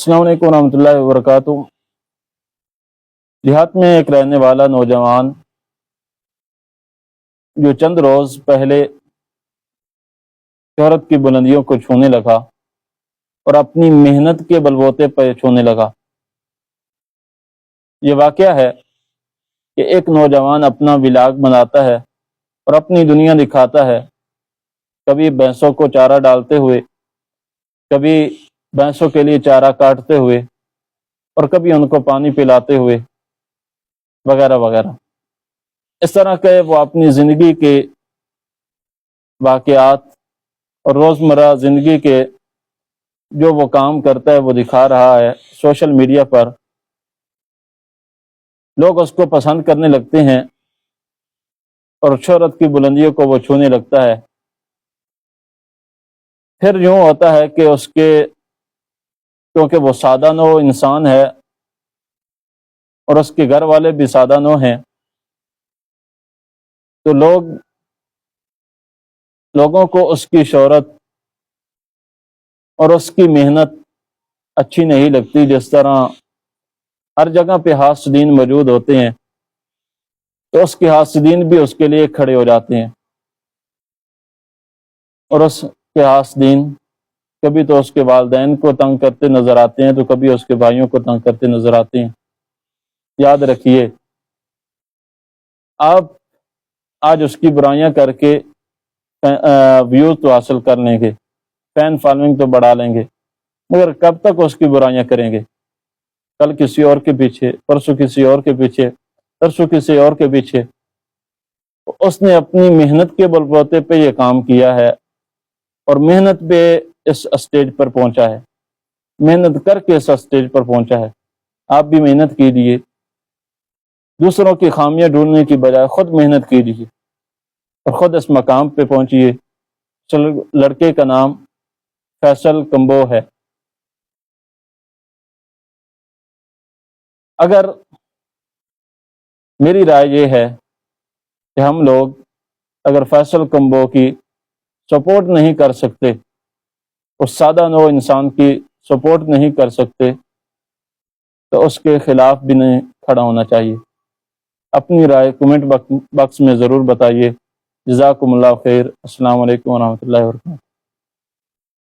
السلام علیکم ورحمۃ اللہ وبرکاتہ۔ دیہات میں ایک رہنے والا نوجوان جو چند روز پہلے شہرت کی بلندیوں کو چھونے لگا اور اپنی محنت کے بلبوتے پر چھونے لگا۔ یہ واقعہ ہے کہ ایک نوجوان اپنا ولاگ بناتا ہے اور اپنی دنیا دکھاتا ہے، کبھی بھینسوں کو چارہ ڈالتے ہوئے، کبھی بھینسوں کے لیے چارہ کاٹتے ہوئے، اور کبھی ان کو پانی پلاتے ہوئے، وغیرہ وغیرہ۔ اس طرح کے وہ اپنی زندگی کے واقعات اور روزمرہ زندگی کے جو وہ کام کرتا ہے وہ دکھا رہا ہے سوشل میڈیا پر۔ لوگ اس کو پسند کرنے لگتے ہیں اور شہرت کی بلندیوں کو وہ چھونے لگتا ہے۔ پھر یوں ہوتا ہے کہ اس کے کیونکہ وہ سادہ نو انسان ہے اور اس کے گھر والے بھی سادہ نو ہیں، تو لوگوں کو اس کی شہرت اور اس کی محنت اچھی نہیں لگتی۔ جس طرح ہر جگہ پہ حاسدین موجود ہوتے ہیں تو اس کے حاسدین بھی اس کے لیے کھڑے ہو جاتے ہیں، اور اس کے حاسدین کبھی تو اس کے والدین کو تنگ کرتے نظر آتے ہیں، تو کبھی اس کے بھائیوں کو تنگ کرتے نظر آتے ہیں۔ یاد رکھیے، آپ آج اس کی برائیاں کر کے ویوز تو حاصل کر لیں گے، فین فالوئنگ تو بڑھا لیں گے، مگر کب تک اس کی برائیاں کریں گے؟ کل کسی اور کے پیچھے، پرسوں کسی اور کے پیچھے، ترسوں کسی اور کے پیچھے۔ اس نے اپنی محنت کے بلبوتے پہ یہ کام کیا ہے اور محنت پہ اس اسٹیج پر پہنچا ہے، محنت کر کے اس اسٹیج پر پہنچا ہے۔ آپ بھی محنت کیجیے، دوسروں کی خامیاں ڈھونڈنے کی بجائے خود محنت کیجیے اور خود اس مقام پہ پہنچیے۔ لڑکے کا نام فیصل کمبو ہے۔ اگر میری رائے یہ ہے کہ ہم لوگ اگر فیصل کمبو کی سپورٹ نہیں کر سکتے، اس سادہ نو انسان کی سپورٹ نہیں کر سکتے، تو اس کے خلاف بھی نہیں کھڑا ہونا چاہیے۔ اپنی رائے کمنٹ باکس میں ضرور بتائیے۔ جزاکم اللہ خیر۔ السلام علیکم ورحمۃ اللہ وبرکاتہ۔